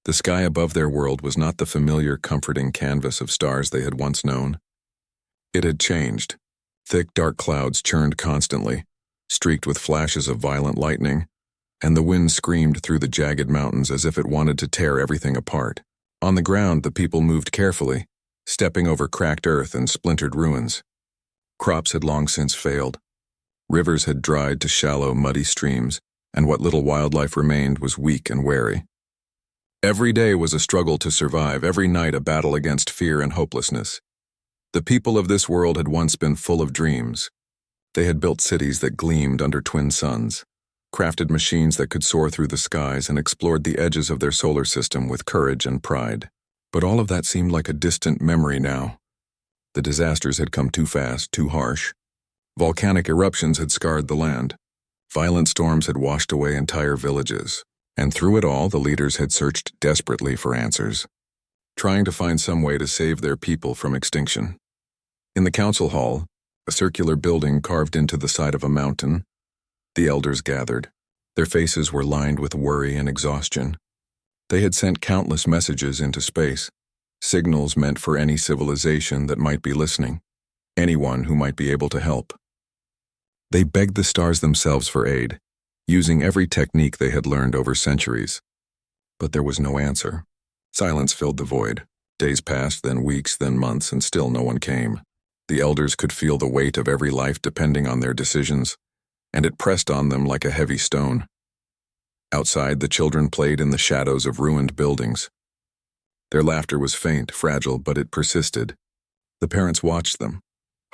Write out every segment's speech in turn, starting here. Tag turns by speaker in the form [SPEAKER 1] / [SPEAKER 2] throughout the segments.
[SPEAKER 1] The sky above their world was not the familiar, comforting canvas of stars they had once known. It had changed. Thick, dark clouds churned constantly, streaked with flashes of violent lightning, and the wind screamed through the jagged mountains as if it wanted to tear everything apart. On the ground, the people moved carefully, stepping over cracked earth and splintered ruins. Crops had long since failed. Rivers had dried to shallow, muddy streams, and what little wildlife remained was weak and wary. Every day was a struggle to survive, every night a battle against fear and hopelessness. The people of this world had once been full of dreams. They had built cities that gleamed under twin suns, crafted machines that could soar through the skies, and explored the edges of their solar system with courage and pride. But all of that seemed like a distant memory now. The disasters had come too fast, too harsh. Volcanic eruptions had scarred the land. Violent storms had washed away entire villages. And through it all, the leaders had searched desperately for answers, trying to find some way to save their people from extinction. In the council hall, a circular building carved into the side of a mountain, the elders gathered. Their faces were lined with worry and exhaustion. They had sent countless messages into space, signals meant for any civilization that might be listening, anyone who might be able to help. They begged the stars themselves for aid, using every technique they had learned over centuries. But there was no answer. Silence filled the void. Days passed, then weeks, then months, and still no one came. The elders could feel the weight of every life depending on their decisions, and it pressed on them like a heavy stone. Outside, the children played in the shadows of ruined buildings. Their laughter was faint, fragile, but it persisted. The parents watched them,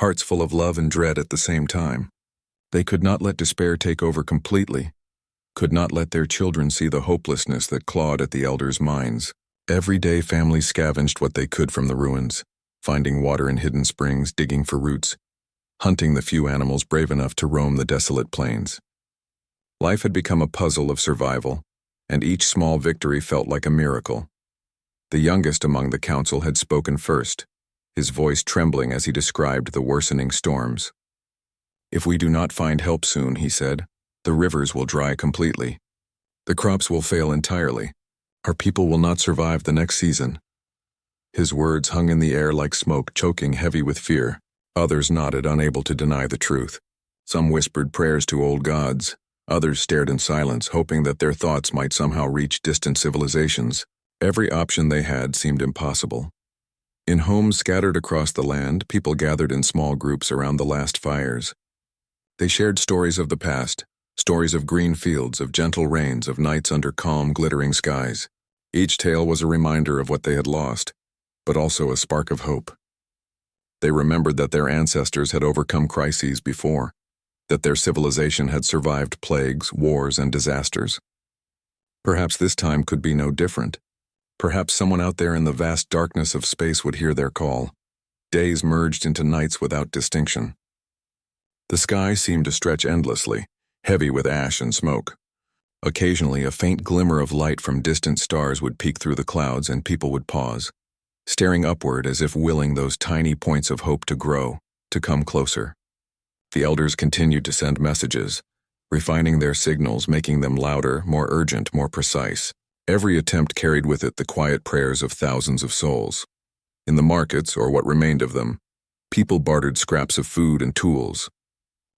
[SPEAKER 1] hearts full of love and dread at the same time. They could not let despair take over completely, could not let their children see the hopelessness that clawed at the elders' minds. Every day, families scavenged what they could from the ruins, finding water in hidden springs, digging for roots, hunting the few animals brave enough to roam the desolate plains. Life had become a puzzle of survival, and each small victory felt like a miracle. The youngest among the council had spoken first, his voice trembling as he described the worsening storms. "If we do not find help soon," he said, "the rivers will dry completely. The crops will fail entirely. Our people will not survive the next season." His words hung in the air like smoke, choking heavy with fear. Others nodded, unable to deny the truth. Some whispered prayers to old gods. Others stared in silence, hoping that their thoughts might somehow reach distant civilizations. Every option they had seemed impossible. In homes scattered across the land, people gathered in small groups around the last fires. They shared stories of the past, stories of green fields, of gentle rains, of nights under calm, glittering skies. Each tale was a reminder of what they had lost, but also a spark of hope. They remembered that their ancestors had overcome crises before, that their civilization had survived plagues, wars, and disasters. Perhaps this time could be no different. Perhaps someone out there in the vast darkness of space would hear their call. Days merged into nights without distinction. The sky seemed to stretch endlessly, heavy with ash and smoke. Occasionally, a faint glimmer of light from distant stars would peek through the clouds, and people would pause, staring upward as if willing those tiny points of hope to grow, to come closer. The elders continued to send messages, refining their signals, making them louder, more urgent, more precise. Every attempt carried with it the quiet prayers of thousands of souls. In the markets, or what remained of them, people bartered scraps of food and tools.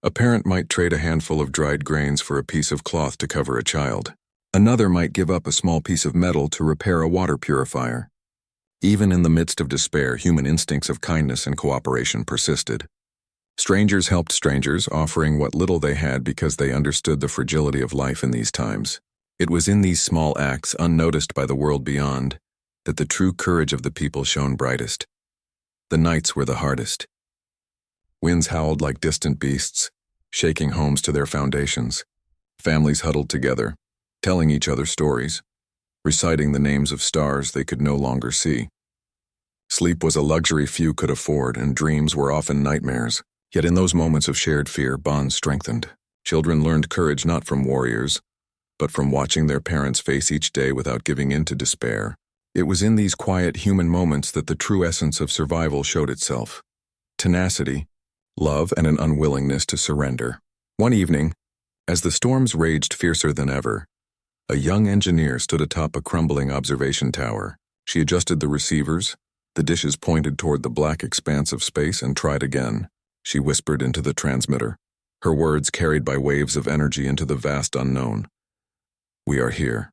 [SPEAKER 1] A parent might trade a handful of dried grains for a piece of cloth to cover a child. Another might give up a small piece of metal to repair a water purifier. Even in the midst of despair, human instincts of kindness and cooperation persisted. Strangers helped strangers, offering what little they had because they understood the fragility of life in these times. It was in these small acts, unnoticed by the world beyond, that the true courage of the people shone brightest. The nights were the hardest. Winds howled like distant beasts, shaking homes to their foundations. Families huddled together, telling each other stories, reciting the names of stars they could no longer see. Sleep was a luxury few could afford, and dreams were often nightmares. Yet in those moments of shared fear, bonds strengthened. Children learned courage not from warriors, but from watching their parents face each day without giving in to despair. It was in these quiet human moments that the true essence of survival showed itself. Tenacity, love, and an unwillingness to surrender. One evening, as the storms raged fiercer than ever, A young engineer stood atop a crumbling observation tower. She adjusted the receivers, the dishes pointed toward the black expanse of space, and tried again. She whispered into the transmitter, her words carried by waves of energy into the vast unknown. "We are here.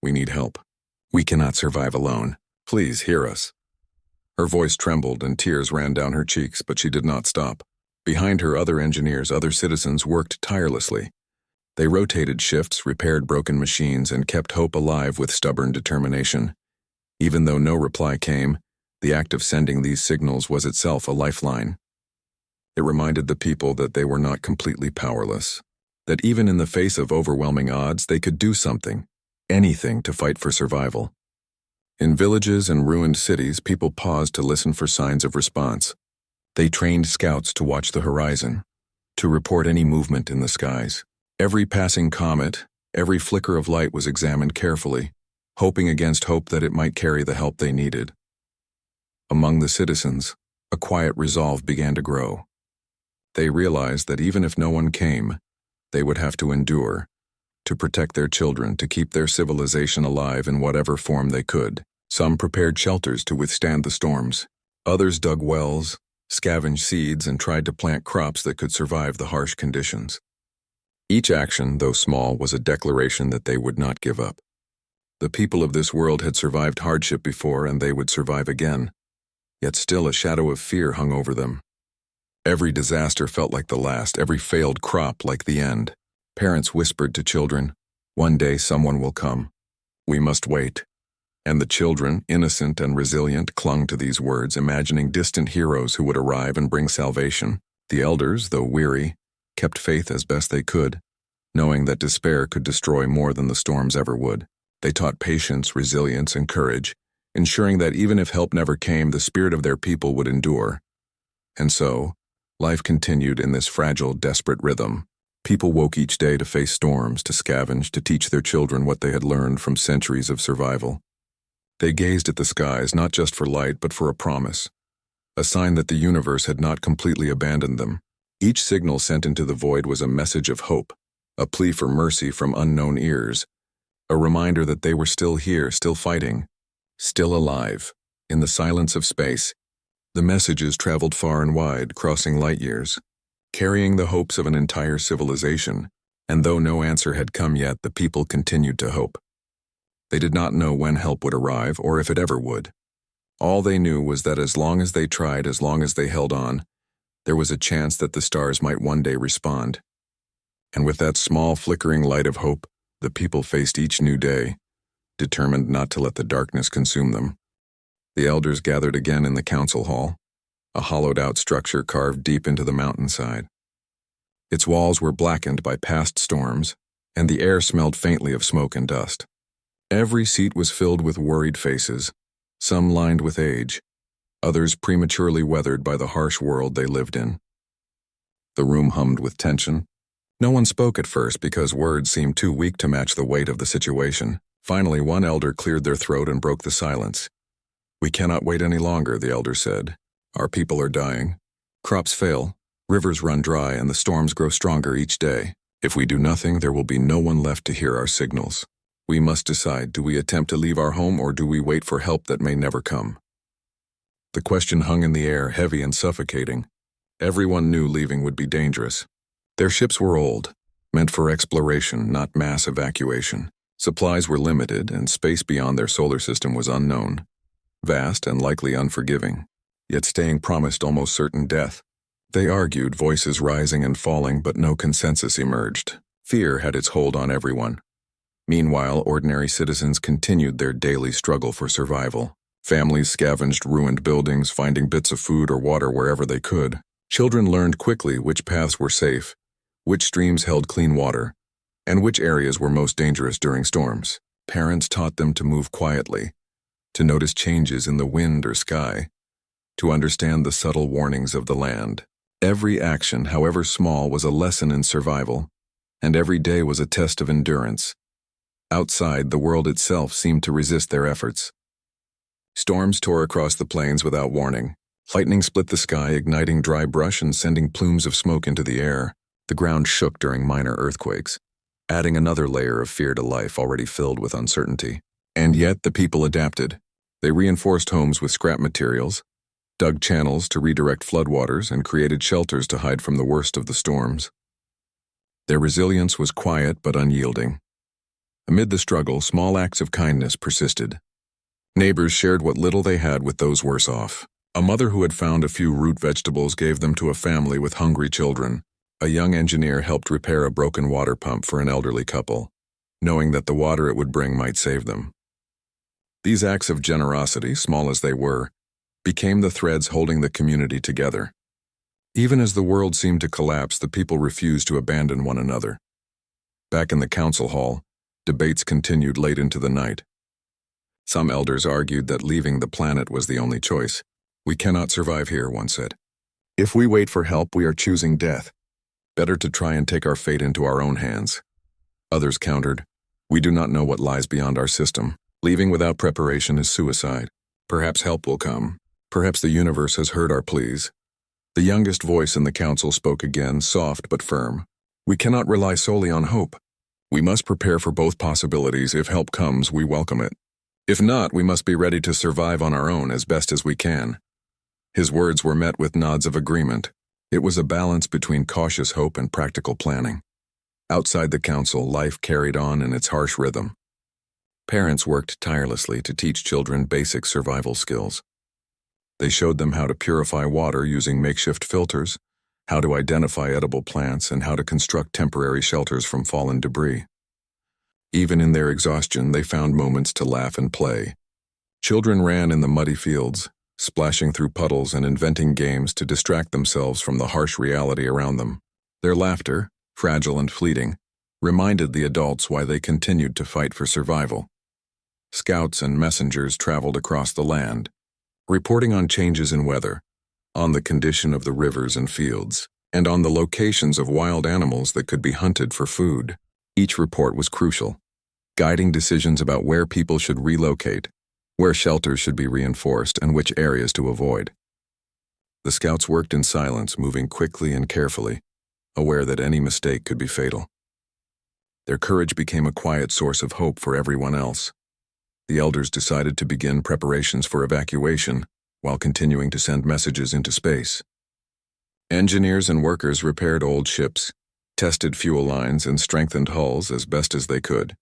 [SPEAKER 1] We need help. We cannot survive alone. Please hear us." Her voice trembled and tears ran down her cheeks, but she did not stop. Behind her, other engineers, other citizens worked tirelessly. They rotated shifts, repaired broken machines, and kept hope alive with stubborn determination. Even though no reply came, the act of sending these signals was itself a lifeline. It reminded the people that they were not completely powerless, that even in the face of overwhelming odds, they could do something, anything to fight for survival. In villages and ruined cities, people paused to listen for signs of response. They trained scouts to watch the horizon, to report any movement in the skies. Every passing comet, every flicker of light was examined carefully, hoping against hope that it might carry the help they needed. Among the citizens, a quiet resolve began to grow. They realized that even if no one came, they would have to endure, to protect their children, to keep their civilization alive in whatever form they could. Some prepared shelters to withstand the storms. Others dug wells, scavenged seeds, and tried to plant crops that could survive the harsh conditions. Each action, though small, was a declaration that they would not give up. The people of this world had survived hardship before, and they would survive again. Yet still a shadow of fear hung over them. Every disaster felt like the last, every failed crop like the end. Parents whispered to children, "One day someone will come. We must wait." And the children, innocent and resilient, clung to these words, imagining distant heroes who would arrive and bring salvation. The elders, though weary, kept faith as best they could, knowing that despair could destroy more than the storms ever would. They taught patience, resilience, and courage, ensuring that even if help never came, the spirit of their people would endure. And so, life continued in this fragile, desperate rhythm. People woke each day to face storms, to scavenge, to teach their children what they had learned from centuries of survival. They gazed at the skies not just for light, but for a promise, a sign that the universe had not completely abandoned them. Each signal sent into the void was a message of hope, a plea for mercy from unknown ears, a reminder that they were still here, still fighting, still alive. In the silence of space, the messages traveled far and wide, crossing light years, carrying the hopes of an entire civilization, and though no answer had come yet, the people continued to hope. They did not know when help would arrive or if it ever would. All they knew was that as long as they tried, as long as they held on, there was a chance that the stars might one day respond. And with that small flickering light of hope, the people faced each new day, determined not to let the darkness consume them. The elders gathered again in the council hall, a hollowed-out structure carved deep into the mountainside. Its walls were blackened by past storms, and the air smelled faintly of smoke and dust. Every seat was filled with worried faces, some lined with age, others prematurely weathered by the harsh world they lived in. The room hummed with tension. No one spoke at first because words seemed too weak to match the weight of the situation. Finally, one elder cleared their throat and broke the silence. "We cannot wait any longer," the elder said. "Our people are dying. Crops fail, rivers run dry, and the storms grow stronger each day. If we do nothing, there will be no one left to hear our signals. We must decide, do we attempt to leave our home or do we wait for help that may never come?" The question hung in the air, heavy and suffocating. Everyone knew leaving would be dangerous. Their ships were old, meant for exploration, not mass evacuation. Supplies were limited, and space beyond their solar system was unknown, vast and likely unforgiving. Yet staying promised almost certain death. They argued, voices rising and falling, but no consensus emerged. Fear had its hold on everyone. Meanwhile, ordinary citizens continued their daily struggle for survival. Families scavenged ruined buildings, finding bits of food or water wherever they could. Children learned quickly which paths were safe, which streams held clean water, and which areas were most dangerous during storms. Parents taught them to move quietly, to notice changes in the wind or sky, to understand the subtle warnings of the land. Every action, however small, was a lesson in survival, and every day was a test of endurance. Outside, the world itself seemed to resist their efforts. Storms tore across the plains without warning. Lightning split the sky, igniting dry brush and sending plumes of smoke into the air. The ground shook during minor earthquakes. adding another layer of fear to life already filled with uncertainty. And yet the people adapted. They reinforced homes with scrap materials, dug channels to redirect floodwaters, and created shelters to hide from the worst of the storms. Their resilience was quiet but unyielding. Amid the struggle, small acts of kindness persisted. Neighbors shared what little they had with those worse off. A mother who had found a few root vegetables gave them to a family with hungry children. A young engineer helped repair a broken water pump for an elderly couple, knowing that the water it would bring might save them. These acts of generosity, small as they were, became the threads holding the community together. Even as the world seemed to collapse, the people refused to abandon one another. Back in the council hall, debates continued late into the night. Some elders argued that leaving the planet was the only choice. "We cannot survive here," one said. "If we wait for help, we are choosing death. Better to try and take our fate into our own hands." Others countered, "We do not know what lies beyond our system. Leaving without preparation is suicide. Perhaps help will come. Perhaps the universe has heard our pleas." The youngest voice in the council spoke again, soft but firm. "We cannot rely solely on hope. We must prepare for both possibilities. If help comes, we welcome it. If not, we must be ready to survive on our own as best as we can." His words were met with nods of agreement. It was a balance between cautious hope and practical planning. Outside the council, life carried on in its harsh rhythm. Parents worked tirelessly to teach children basic survival skills. They showed them how to purify water using makeshift filters, how to identify edible plants, and how to construct temporary shelters from fallen debris. Even in their exhaustion, they found moments to laugh and play. Children ran in the muddy fields, splashing through puddles and inventing games to distract themselves from the harsh reality around them. Their laughter, fragile and fleeting, reminded the adults why they continued to fight for survival. Scouts and messengers traveled across the land, reporting on changes in weather, on the condition of the rivers and fields, and on the locations of wild animals that could be hunted for food. Each report was crucial, guiding decisions about where people should relocate, where shelters should be reinforced, and which areas to avoid. The scouts worked in silence, moving quickly and carefully, aware that any mistake could be fatal. Their courage became a quiet source of hope for everyone else. The elders decided to begin preparations for evacuation while continuing to send messages into space. Engineers and workers repaired old ships, tested fuel lines, and strengthened hulls as best as they could.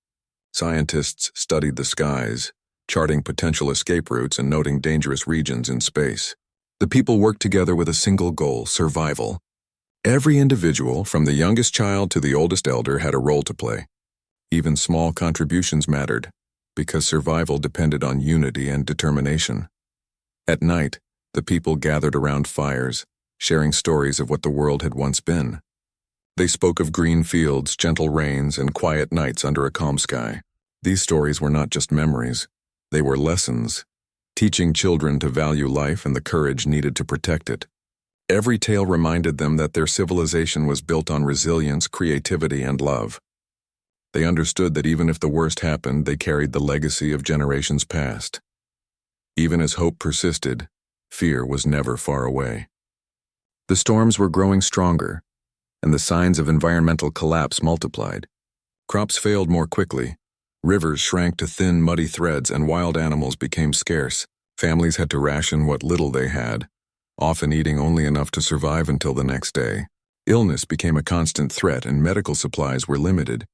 [SPEAKER 1] Scientists studied the skies, charting potential escape routes and noting dangerous regions in space. The people worked together with a single goal: survival. Every individual, from the youngest child to the oldest elder, had a role to play. Even small contributions mattered, because survival depended on unity and determination. At night, the people gathered around fires, sharing stories of what the world had once been. They spoke of green fields, gentle rains, and quiet nights under a calm sky. These stories were not just memories. They were lessons, teaching children to value life and the courage needed to protect it. Every tale reminded them that their civilization was built on resilience, creativity, and love. They understood that even if the worst happened, they carried the legacy of generations past. Even as hope persisted, fear was never far away. The storms were growing stronger, and the signs of environmental collapse multiplied. Crops failed more quickly, rivers shrank to thin, muddy threads, and wild animals became scarce. Families had to ration what little they had, often eating only enough to survive until the next day. Illness became a constant threat, and medical supplies were limited.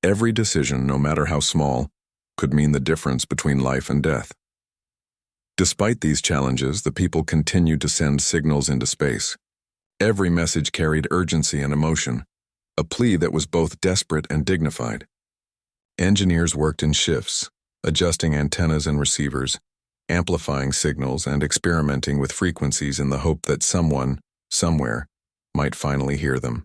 [SPEAKER 1] Every decision, no matter how small, could mean the difference between life and death. Despite these challenges, the people continued to send signals into space. Every message carried urgency and emotion, a plea that was both desperate and dignified. Engineers worked in shifts, adjusting antennas and receivers, amplifying signals, and experimenting with frequencies in the hope that someone, somewhere, might finally hear them.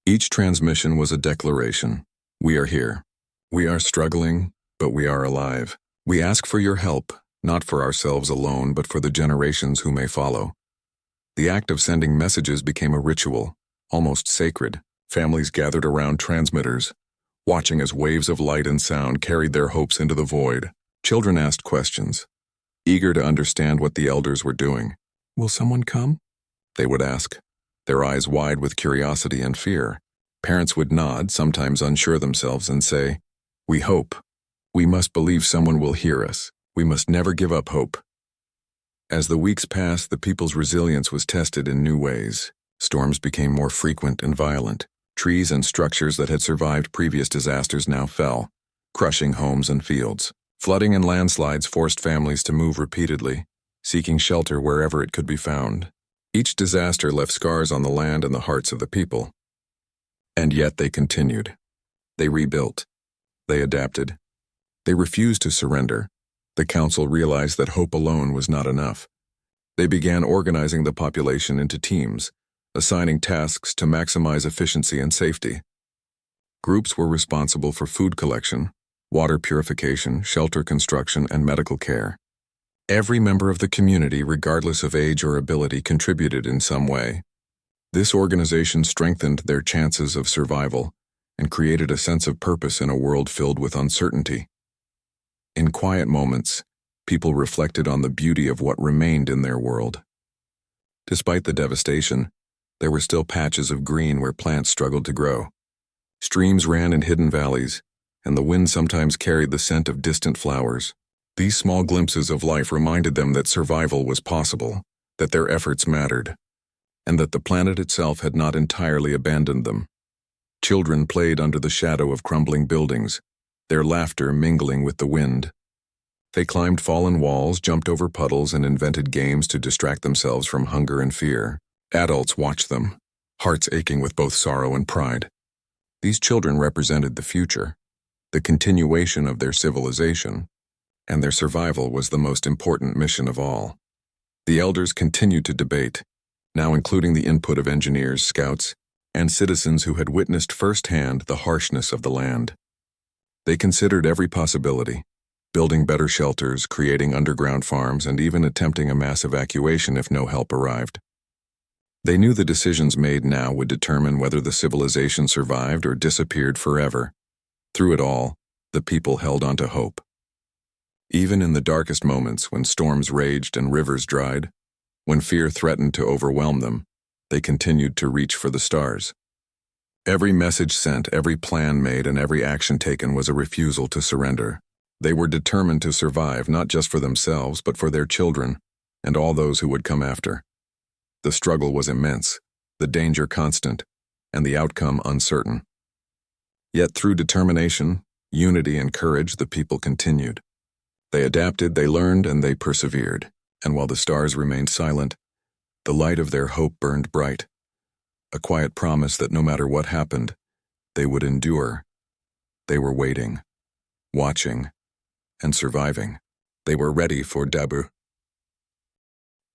[SPEAKER 1] Each transmission was a declaration. We are here. We are struggling, but we are alive. We ask for your help, not for ourselves alone, but for the generations who may follow. The act of sending messages became a ritual, almost sacred. Families gathered around transmitters, watching as waves of light and sound carried their hopes into the void. Children asked questions, eager to understand what the elders were doing. "Will someone come?" they would ask, their eyes wide with curiosity and fear. Parents would nod, sometimes unsure themselves, and say, "We hope. We must believe someone will hear us. We must never give up hope." As the weeks passed, the people's resilience was tested in new ways. Storms became more frequent and violent. Trees and structures that had survived previous disasters now fell, crushing homes and fields. Flooding and landslides forced families to move repeatedly, seeking shelter wherever it could be found. Each disaster left scars on the land and the hearts of the people. And yet they continued. They rebuilt. They adapted. They refused to surrender. The council realized that hope alone was not enough. They began organizing the population into teams, assigning tasks to maximize efficiency and safety. Groups were responsible for food collection, water purification, shelter construction, and medical care. Every member of the community, regardless of age or ability, contributed in some way. This organization strengthened their chances of survival and created a sense of purpose in a world filled with uncertainty. In quiet moments, people reflected on the beauty of what remained in their world. Despite the devastation, there were still patches of green where plants struggled to grow. Streams ran in hidden valleys, and the wind sometimes carried the scent of distant flowers. These small glimpses of life reminded them that survival was possible, that their efforts mattered, and that the planet itself had not entirely abandoned them. Children played under the shadow of crumbling buildings, their laughter mingling with the wind. They climbed fallen walls, jumped over puddles, and invented games to distract themselves from hunger and fear. Adults watched them, hearts aching with both sorrow and pride. These children represented the future, the continuation of their civilization, and their survival was the most important mission of all. The elders continued to debate, now including the input of engineers, scouts, and citizens who had witnessed firsthand the harshness of the land. They considered every possibility, building better shelters, creating underground farms, and even attempting a mass evacuation if no help arrived. They knew the decisions made now would determine whether the civilization survived or disappeared forever. Through it all, the people held on to hope. Even in the darkest moments, when storms raged and rivers dried, when fear threatened to overwhelm them, they continued to reach for the stars. Every message sent, every plan made, and every action taken was a refusal to surrender. They were determined to survive, not just for themselves, but for their children and all those who would come after. The struggle was immense, the danger constant, and the outcome uncertain. Yet through determination, unity, and courage, the people continued. They adapted, they learned, and they persevered. And while the stars remained silent, the light of their hope burned bright, a quiet promise that no matter what happened, they would endure. They were waiting, watching, and surviving. They were ready for debut.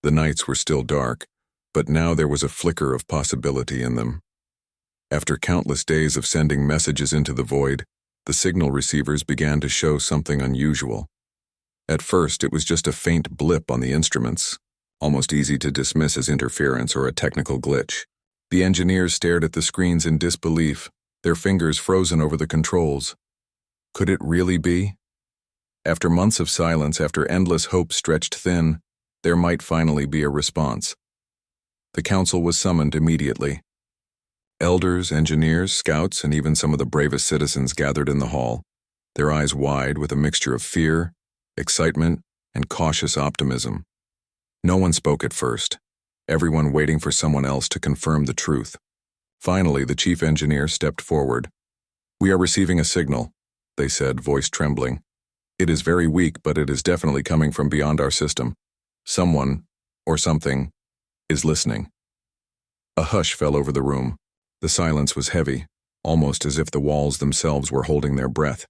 [SPEAKER 1] The nights were still dark, but now there was a flicker of possibility in them. After countless days of sending messages into the void, the signal receivers began to show something unusual. At first, it was just a faint blip on the instruments, almost easy to dismiss as interference or a technical glitch. The engineers stared at the screens in disbelief, their fingers frozen over the controls. Could it really be? After months of silence, after endless hope stretched thin, there might finally be a response. The council was summoned immediately. Elders, engineers, scouts, and even some of the bravest citizens gathered in the hall, their eyes wide with a mixture of fear, excitement, and cautious optimism. No one spoke at first, everyone waiting for someone else to confirm the truth. Finally, the chief engineer stepped forward. "We are receiving a signal," they said, voice trembling. "It is very weak, but it is definitely coming from beyond our system. Someone, or something, is listening." A hush fell over the room. The silence was heavy, almost as if the walls themselves were holding their breath.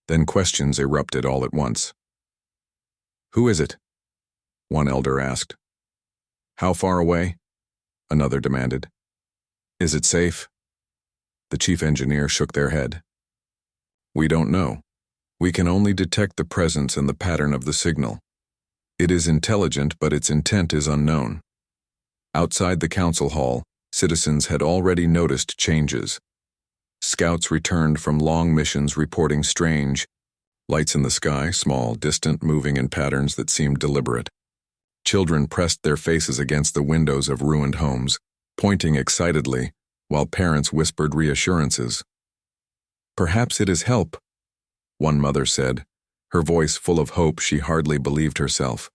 [SPEAKER 1] Then questions erupted all at once. "Who is it?" one elder asked. "How far away?" another demanded. "Is it safe?" The chief engineer shook their head. "We don't know. We can only detect the presence and the pattern of the signal. It is intelligent, but its intent is unknown." Outside the council hall, citizens had already noticed changes. Scouts returned from long missions reporting strange lights in the sky, small, distant, moving in patterns that seemed deliberate. Children pressed their faces against the windows of ruined homes, pointing excitedly, while parents whispered reassurances. "Perhaps it is help," one mother said, her voice full of hope she hardly believed herself.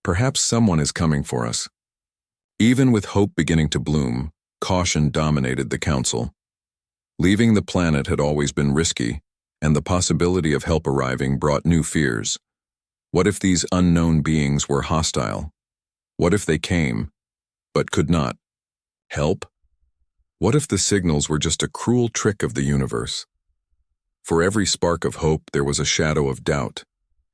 [SPEAKER 1] "Perhaps someone is coming for us." Even with hope beginning to bloom, caution dominated the council. Leaving the planet had always been risky, and the possibility of help arriving brought new fears. What if these unknown beings were hostile? What if they came, but could not help? What if the signals were just a cruel trick of the universe? For every spark of hope there was a shadow of doubt,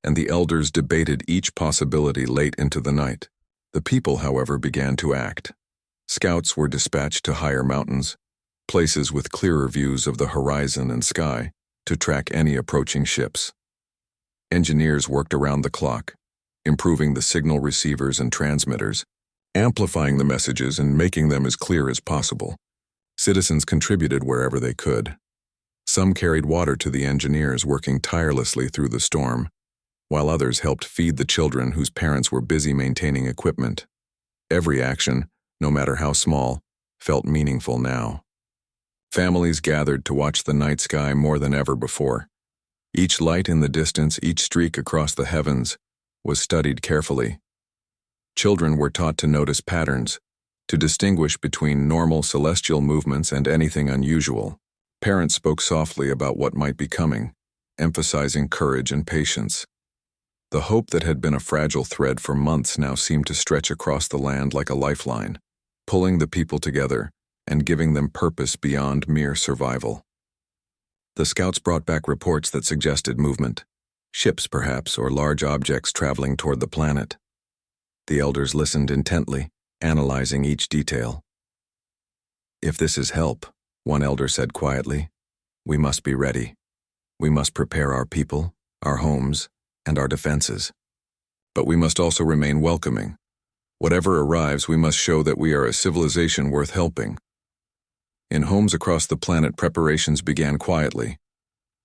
[SPEAKER 1] and the elders debated each possibility late into the night. The people, however, began to act. Scouts were dispatched to higher mountains, places with clearer views of the horizon and sky, to track any approaching ships. Engineers worked around the clock, improving the signal receivers and transmitters, amplifying the messages and making them as clear as possible. Citizens contributed wherever they could. Some carried water to the engineers working tirelessly through the storm, while others helped feed the children whose parents were busy maintaining equipment. Every action, no matter how small, felt meaningful now. Families gathered to watch the night sky more than ever before. Each light in the distance, each streak across the heavens, was studied carefully. Children were taught to notice patterns, to distinguish between normal celestial movements and anything unusual. Parents spoke softly about what might be coming, emphasizing courage and patience. The hope that had been a fragile thread for months now seemed to stretch across the land like a lifeline, pulling the people together and giving them purpose beyond mere survival. The scouts brought back reports that suggested movement, ships perhaps, or large objects traveling toward the planet. The elders listened intently, analyzing each detail. "If this is help," one elder said quietly, "we must be ready. We must prepare our people, our homes, and our defenses. But we must also remain welcoming. Whatever arrives, we must show that we are a civilization worth helping." In homes across the planet, preparations began quietly.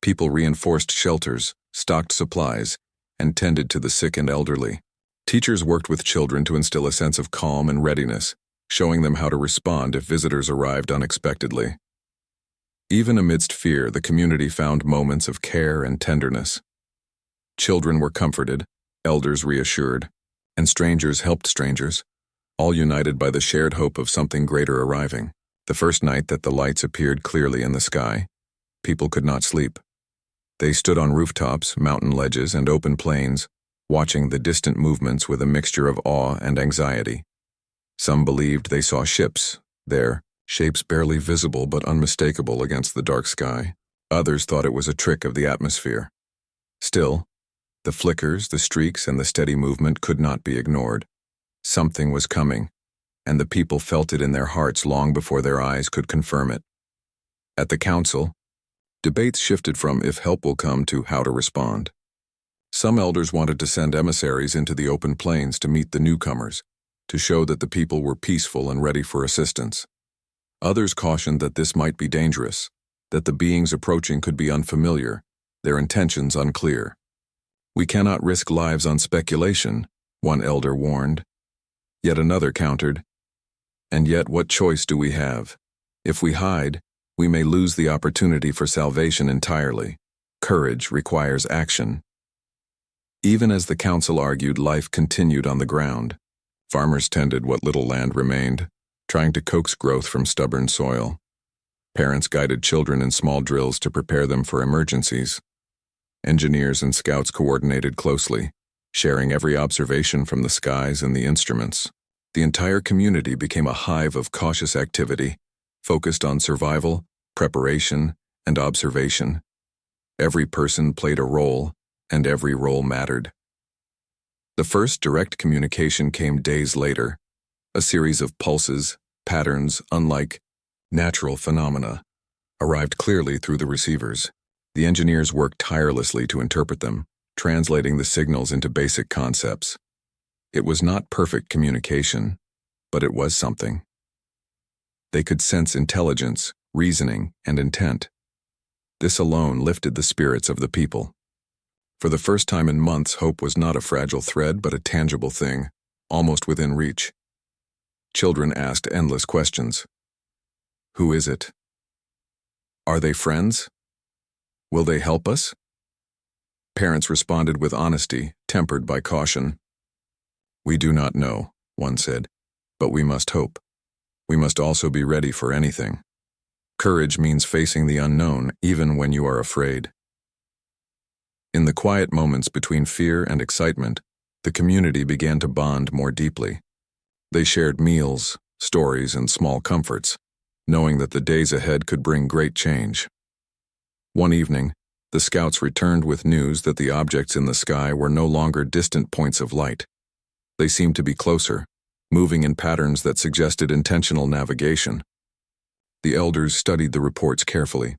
[SPEAKER 1] People reinforced shelters, stocked supplies, and tended to the sick and elderly. Teachers worked with children to instill a sense of calm and readiness, showing them how to respond if visitors arrived unexpectedly. Even amidst fear, the community found moments of care and tenderness. Children were comforted, elders reassured, and strangers helped strangers, all united by the shared hope of something greater arriving. The first night that the lights appeared clearly in the sky, people could not sleep. They stood on rooftops, mountain ledges, and open plains, watching the distant movements with a mixture of awe and anxiety. Some believed they saw ships there, shapes barely visible but unmistakable against the dark sky. Others thought it was a trick of the atmosphere. Still, the flickers, the streaks, and the steady movement could not be ignored. Something was coming, and the people felt it in their hearts long before their eyes could confirm it. At the council, debates shifted from if help will come to how to respond. Some elders wanted to send emissaries into the open plains to meet the newcomers, to show that the people were peaceful and ready for assistance. Others cautioned that this might be dangerous, that the beings approaching could be unfamiliar, their intentions unclear. "We cannot risk lives on speculation," one elder warned. Yet another countered, "And yet what choice do we have? If we hide, we may lose the opportunity for salvation entirely. Courage requires action." Even as the council argued, life continued on the ground. Farmers tended what little land remained, trying to coax growth from stubborn soil. Parents guided children in small drills to prepare them for emergencies. Engineers and scouts coordinated closely, sharing every observation from the skies and the instruments. The entire community became a hive of cautious activity, focused on survival, preparation, and observation. Every person played a role, and every role mattered. The first direct communication came days later, a series of pulses, patterns unlike natural phenomena, arrived clearly through the receivers. The engineers worked tirelessly to interpret them, translating the signals into basic concepts. It was not perfect communication, but it was something. They could sense intelligence, reasoning, and intent. This alone lifted the spirits of the people. For the first time in months, hope was not a fragile thread, but a tangible thing, almost within reach. Children asked endless questions. Who is it? Are they friends? Will they help us? Parents responded with honesty, tempered by caution. We do not know, one said, but we must hope. We must also be ready for anything. Courage means facing the unknown, even when you are afraid. In the quiet moments between fear and excitement, the community began to bond more deeply. They shared meals, stories, and small comforts, knowing that the days ahead could bring great change. One evening, the scouts returned with news that the objects in the sky were no longer distant points of light. They seemed to be closer, moving in patterns that suggested intentional navigation. The elders studied the reports carefully.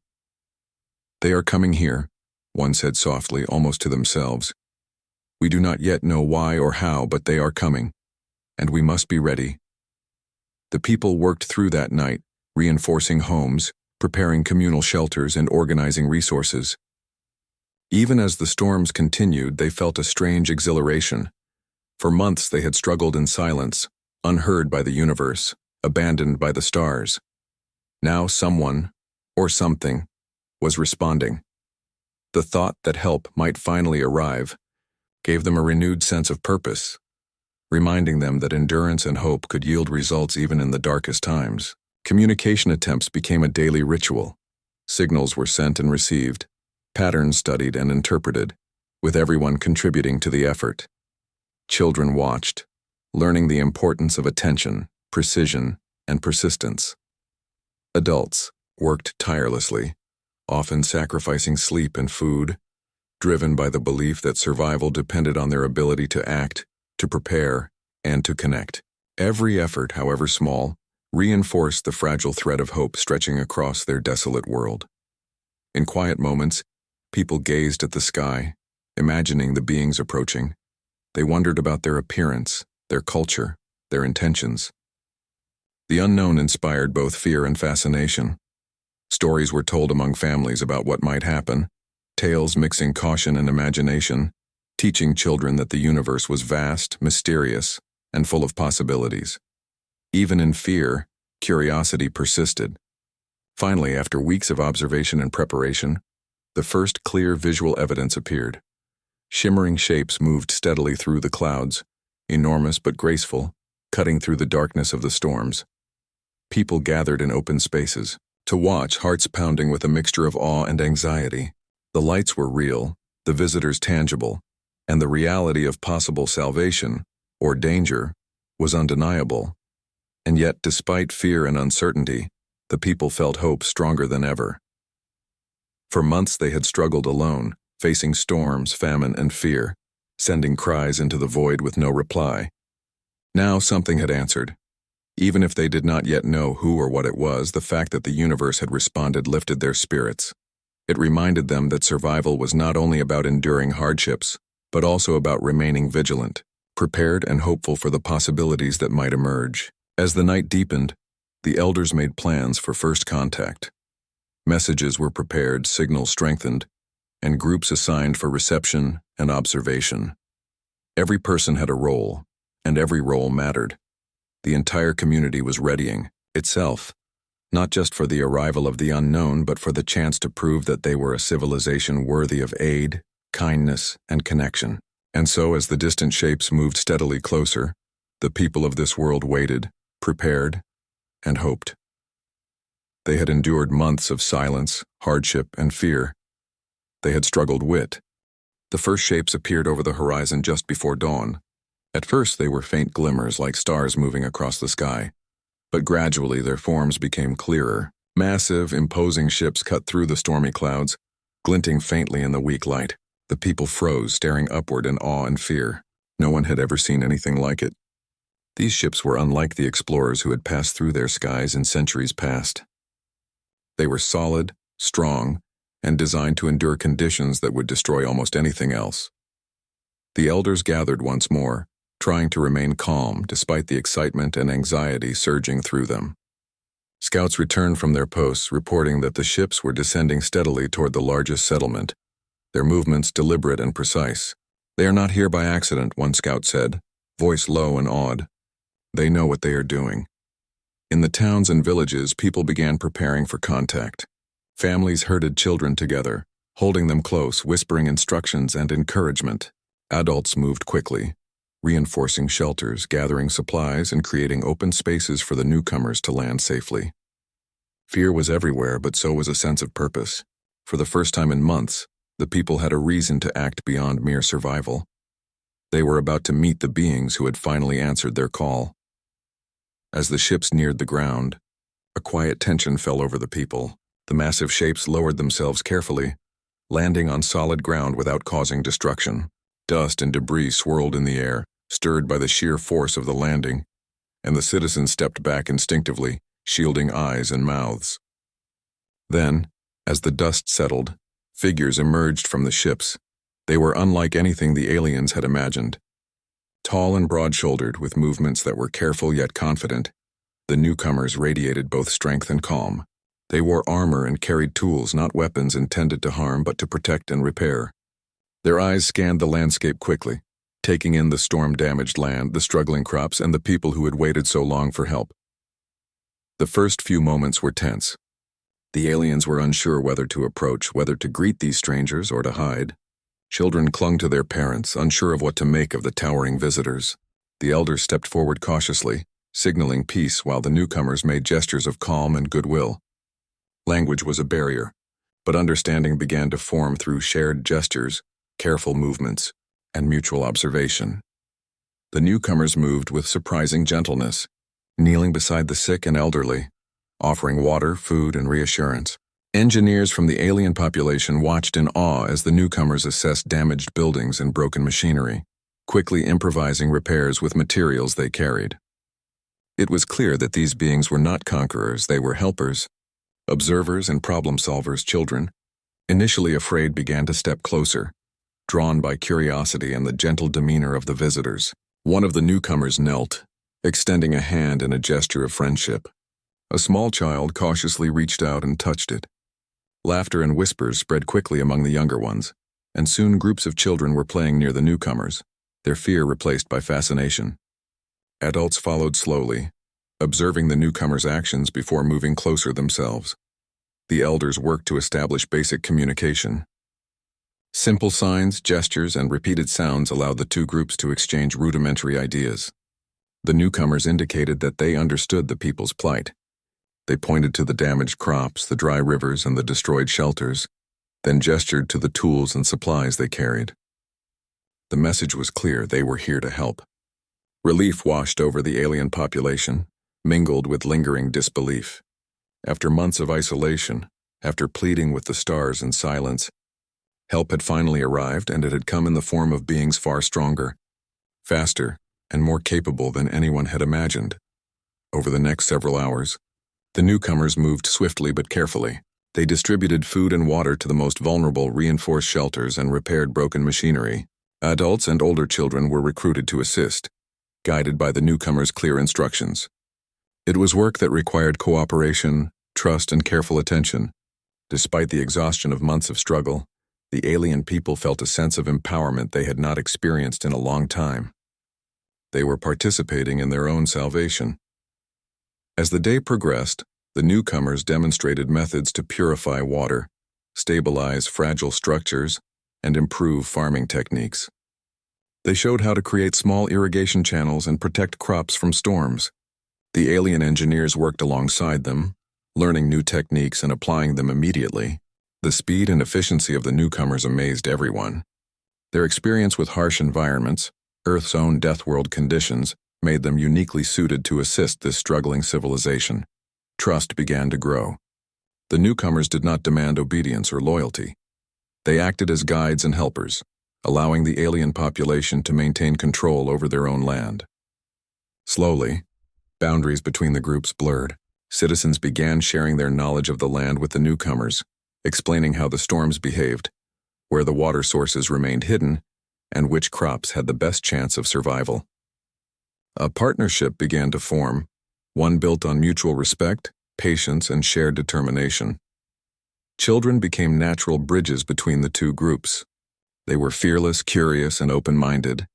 [SPEAKER 1] They are coming here, one said softly, almost to themselves. We do not yet know why or how, but they are coming, and we must be ready. The people worked through that night, reinforcing homes, preparing communal shelters, and organizing resources. Even as the storms continued, they felt a strange exhilaration. For months they had struggled in silence, unheard by the universe, abandoned by the stars. Now someone, or something, was responding. The thought that help might finally arrive gave them a renewed sense of purpose, reminding them that endurance and hope could yield results even in the darkest times. Communication attempts became a daily ritual. Signals were sent and received, patterns studied and interpreted, with everyone contributing to the effort. Children watched, learning the importance of attention, precision, and persistence. Adults worked tirelessly, often sacrificing sleep and food, driven by the belief that survival depended on their ability to act, to prepare, and to connect. Every effort, however small, reinforced the fragile thread of hope stretching across their desolate world. In quiet moments, people gazed at the sky, imagining the beings approaching. They wondered about their appearance, their culture, their intentions. The unknown inspired both fear and fascination. Stories were told among families about what might happen, tales mixing caution and imagination, teaching children that the universe was vast, mysterious, and full of possibilities. Even in fear, curiosity persisted. Finally, after weeks of observation and preparation, the first clear visual evidence appeared. Shimmering shapes moved steadily through the clouds, enormous but graceful, cutting through the darkness of the storms. People gathered in open spaces to watch, hearts pounding with a mixture of awe and anxiety. The lights were real, the visitors tangible, and the reality of possible salvation, or danger, was undeniable. And yet, despite fear and uncertainty, the people felt hope stronger than ever. For months they had struggled alone, facing storms, famine, and fear, sending cries into the void with no reply. Now something had answered. Even if they did not yet know who or what it was, the fact that the universe had responded lifted their spirits. It reminded them that survival was not only about enduring hardships, but also about remaining vigilant, prepared and hopeful for the possibilities that might emerge. As the night deepened, the elders made plans for first contact. Messages were prepared, signals strengthened, and groups assigned for reception and observation. Every person had a role, and every role mattered. The entire community was readying itself, not just for the arrival of the unknown, but for the chance to prove that they were a civilization worthy of aid, kindness, and connection. And so, as the distant shapes moved steadily closer, the people of this world waited, prepared, and hoped. They had endured months of silence, hardship, and fear. They had struggled with. The first shapes appeared over the horizon just before dawn. At first they were faint glimmers like stars moving across the sky, but gradually their forms became clearer. Massive, imposing ships cut through the stormy clouds, glinting faintly in the weak light. The people froze, staring upward in awe and fear. No one had ever seen anything like it. These ships were unlike the explorers who had passed through their skies in centuries past. They were solid, strong, and designed to endure conditions that would destroy almost anything else. The elders gathered once more, trying to remain calm despite the excitement and anxiety surging through them. Scouts returned from their posts, reporting that the ships were descending steadily toward the largest settlement, their movements deliberate and precise. "They are not here by accident," one scout said, voice low and awed. "They know what they are doing." In the towns and villages, people began preparing for contact. Families herded children together, holding them close, whispering instructions and encouragement. Adults moved quickly, reinforcing shelters, gathering supplies, and creating open spaces for the newcomers to land safely. Fear was everywhere, but so was a sense of purpose. For the first time in months, the people had a reason to act beyond mere survival. They were about to meet the beings who had finally answered their call. As the ships neared the ground, a quiet tension fell over the people. The massive shapes lowered themselves carefully, landing on solid ground without causing destruction. Dust and debris swirled in the air, stirred by the sheer force of the landing, and the citizens stepped back instinctively, shielding eyes and mouths. Then, as the dust settled, figures emerged from the ships. They were unlike anything the aliens had imagined. Tall and broad-shouldered, with movements that were careful yet confident, the newcomers radiated both strength and calm. They wore armor and carried tools, not weapons intended to harm but to protect and repair. Their eyes scanned the landscape quickly, taking in the storm-damaged land, the struggling crops, and the people who had waited so long for help. The first few moments were tense. The aliens were unsure whether to approach, whether to greet these strangers or to hide. Children clung to their parents, unsure of what to make of the towering visitors. The elders stepped forward cautiously, signaling peace while the newcomers made gestures of calm and goodwill. Language was a barrier, but understanding began to form through shared gestures, careful movements, and mutual observation. The newcomers moved with surprising gentleness, kneeling beside the sick and elderly, offering water, food, and reassurance. Engineers from the alien population watched in awe as the newcomers assessed damaged buildings and broken machinery, quickly improvising repairs with materials they carried. It was clear that these beings were not conquerors, they were helpers. Observers and problem-solvers, children, initially afraid, began to step closer, drawn by curiosity and the gentle demeanor of the visitors. One of the newcomers knelt, extending a hand in a gesture of friendship. A small child cautiously reached out and touched it. Laughter and whispers spread quickly among the younger ones, and soon groups of children were playing near the newcomers, their fear replaced by fascination. Adults followed slowly, observing the newcomers' actions before moving closer themselves. The elders worked to establish basic communication. Simple signs, gestures, and repeated sounds allowed the two groups to exchange rudimentary ideas. The newcomers indicated that they understood the people's plight. They pointed to the damaged crops, the dry rivers, and the destroyed shelters, then gestured to the tools and supplies they carried. The message was clear: they were here to help. Relief washed over the alien population, mingled with lingering disbelief. After months of isolation, after pleading with the stars in silence, help had finally arrived, and it had come in the form of beings far stronger, faster, and more capable than anyone had imagined. Over the next several hours, the newcomers moved swiftly but carefully. They distributed food and water to the most vulnerable, reinforced shelters, and repaired broken machinery. Adults and older children were recruited to assist, guided by the newcomers' clear instructions. It was work that required cooperation, trust, and careful attention. Despite the exhaustion of months of struggle, the alien people felt a sense of empowerment they had not experienced in a long time. They were participating in their own salvation. As the day progressed, the newcomers demonstrated methods to purify water, stabilize fragile structures, and improve farming techniques. They showed how to create small irrigation channels and protect crops from storms. The alien engineers worked alongside them, learning new techniques and applying them immediately. The speed and efficiency of the newcomers amazed everyone. Their experience with harsh environments, Earth's own deathworld conditions, made them uniquely suited to assist this struggling civilization. Trust began to grow. The newcomers did not demand obedience or loyalty. They acted as guides and helpers, allowing the alien population to maintain control over their own land. Slowly, boundaries between the groups blurred. Citizens began sharing their knowledge of the land with the newcomers, explaining how the storms behaved, where the water sources remained hidden, and which crops had the best chance of survival. A partnership began to form, one built on mutual respect, patience, and shared determination. Children became natural bridges between the two groups. They were fearless, curious, and open-minded,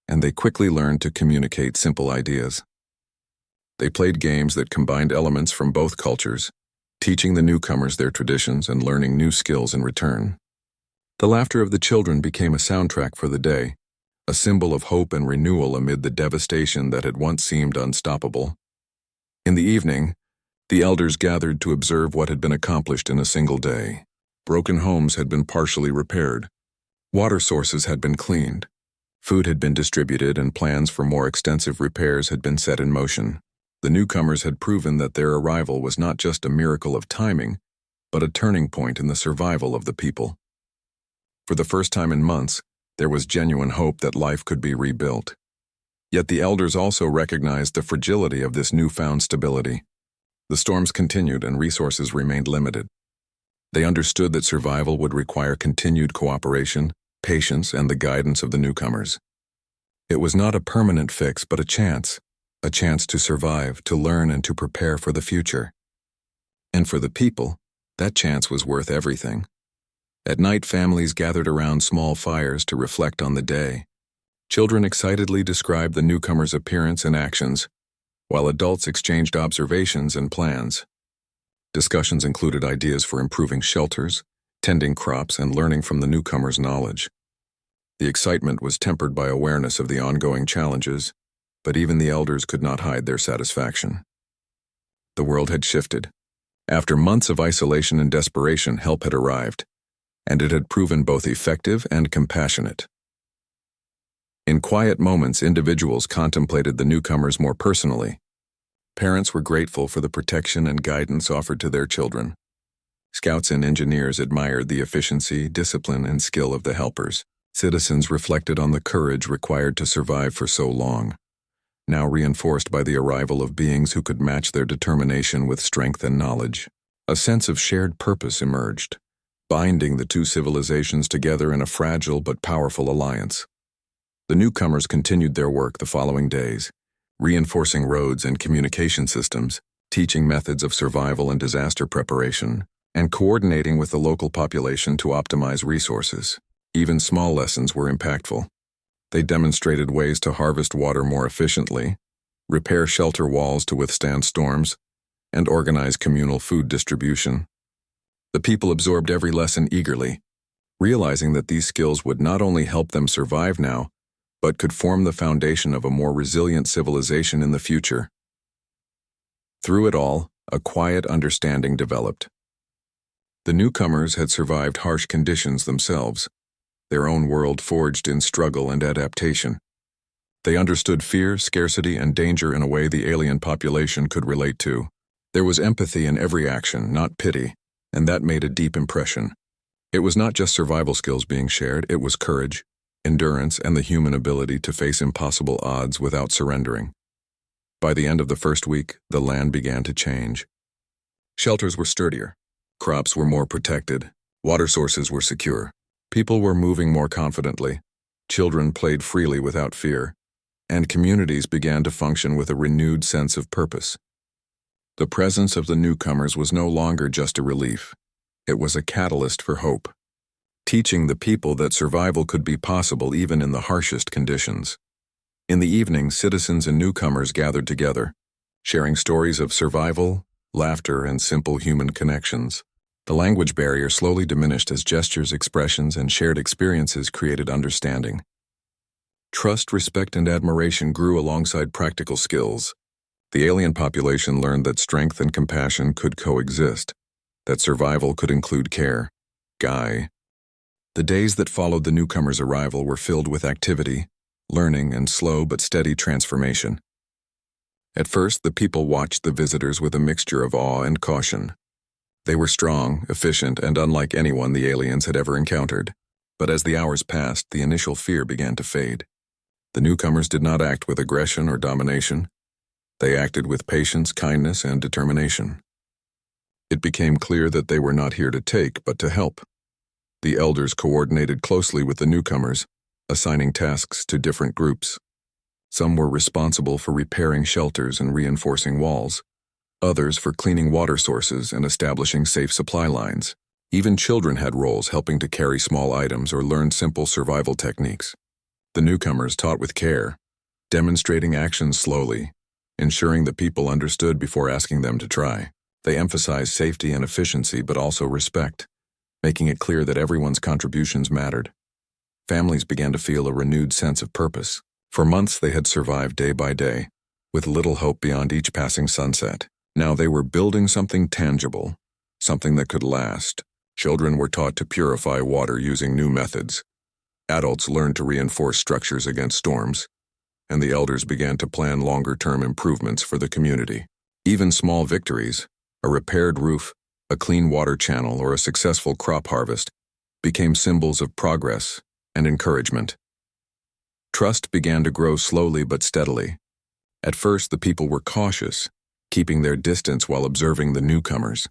[SPEAKER 1] and they quickly learned to communicate simple ideas. They played games that combined elements from both cultures, teaching the newcomers their traditions and learning new skills in return. The laughter of the children became a soundtrack for the day, a symbol of hope and renewal amid the devastation that had once seemed unstoppable. In the evening, the elders gathered to observe what had been accomplished in a single day. Broken homes had been partially repaired. Water sources had been cleaned. Food had been distributed, and plans for more extensive repairs had been set in motion. The newcomers had proven that their arrival was not just a miracle of timing, but a turning point in the survival of the people. For the first time in months, there was genuine hope that life could be rebuilt. Yet the elders also recognized the fragility of this newfound stability. The storms continued and resources remained limited. They understood that survival would require continued cooperation, patience, and the guidance of the newcomers. It was not a permanent fix, but a chance to survive, to learn, and to prepare for the future. And for the people, that chance was worth everything. At night, families gathered around small fires to reflect on the day. Children excitedly described the newcomers' appearance and actions, while adults exchanged observations and plans. Discussions included ideas for improving shelters, tending crops, and learning from the newcomers' knowledge. The excitement was tempered by awareness of the ongoing challenges, but even the elders could not hide their satisfaction. The world had shifted. After months of isolation and desperation, help had arrived, and it had proven both effective and compassionate. In quiet moments, individuals contemplated the newcomers more personally. Parents were grateful for the protection and guidance offered to their children. Scouts and engineers admired the efficiency, discipline, and skill of the helpers. Citizens reflected on the courage required to survive for so long, now reinforced by the arrival of beings who could match their determination with strength and knowledge. A sense of shared purpose emerged, binding the two civilizations together in a fragile but powerful alliance. The newcomers continued their work the following days, reinforcing roads and communication systems, teaching methods of survival and disaster preparation, and coordinating with the local population to optimize resources. Even small lessons were impactful. They demonstrated ways to harvest water more efficiently, repair shelter walls to withstand storms, and organize communal food distribution. The people absorbed every lesson eagerly, realizing that these skills would not only help them survive now, but could form the foundation of a more resilient civilization in the future. Through it all, a quiet understanding developed. The newcomers had survived harsh conditions themselves, their own world forged in struggle and adaptation. They understood fear, scarcity, and danger in a way the alien population could relate to. There was empathy in every action, not pity, and that made a deep impression. It was not just survival skills being shared, it was courage, endurance, and the human ability to face impossible odds without surrendering. By the end of the first week, the land began to change. Shelters were sturdier, crops were more protected, water sources were secure. People were moving more confidently, children played freely without fear, and communities began to function with a renewed sense of purpose. The presence of the newcomers was no longer just a relief. It was a catalyst for hope, teaching the people that survival could be possible even in the harshest conditions. In the evening, citizens and newcomers gathered together, sharing stories of survival, laughter, and simple human connections. The language barrier slowly diminished as gestures, expressions, and shared experiences created understanding. Trust, respect, and admiration grew alongside practical skills. The alien population learned that strength and compassion could coexist, that survival could include care. The days that followed the newcomers' arrival were filled with activity, learning, and slow but steady transformation. At first, the people watched the visitors with a mixture of awe and caution. They were strong, efficient, and unlike anyone the aliens had ever encountered. But as the hours passed, the initial fear began to fade. The newcomers did not act with aggression or domination. They acted with patience, kindness, and determination. It became clear that they were not here to take, but to help. The elders coordinated closely with the newcomers, assigning tasks to different groups. Some were responsible for repairing shelters and reinforcing walls, others for cleaning water sources and establishing safe supply lines. Even children had roles, helping to carry small items or learn simple survival techniques. The newcomers taught with care, demonstrating actions slowly, ensuring that people understood before asking them to try. They emphasized safety and efficiency, but also respect, making it clear that everyone's contributions mattered. Families began to feel a renewed sense of purpose. For months they had survived day by day, with little hope beyond each passing sunset. Now they were building something tangible, something that could last. Children were taught to purify water using new methods. Adults learned to reinforce structures against storms, and the elders began to plan longer-term improvements for the community. Even small victories, a repaired roof, a clean water channel, or a successful crop harvest, became symbols of progress and encouragement. Trust began to grow slowly but steadily. At first, the people were cautious, keeping their distance while observing the newcomers.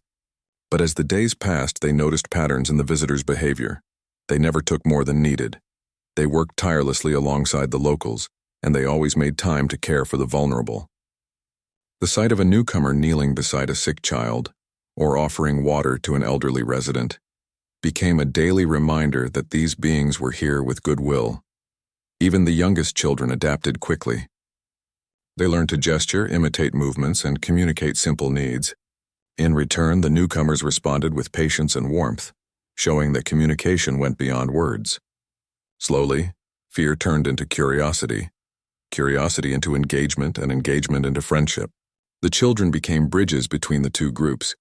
[SPEAKER 1] But as the days passed, they noticed patterns in the visitors' behavior. They never took more than needed. They worked tirelessly alongside the locals, and they always made time to care for the vulnerable. The sight of a newcomer kneeling beside a sick child, or offering water to an elderly resident, became a daily reminder that these beings were here with goodwill. Even the youngest children adapted quickly. They learned to gesture, imitate movements, and communicate simple needs. In return, the newcomers responded with patience and warmth, showing that communication went beyond words. Slowly, fear turned into curiosity into engagement, and engagement into friendship. The children became bridges between the two groups,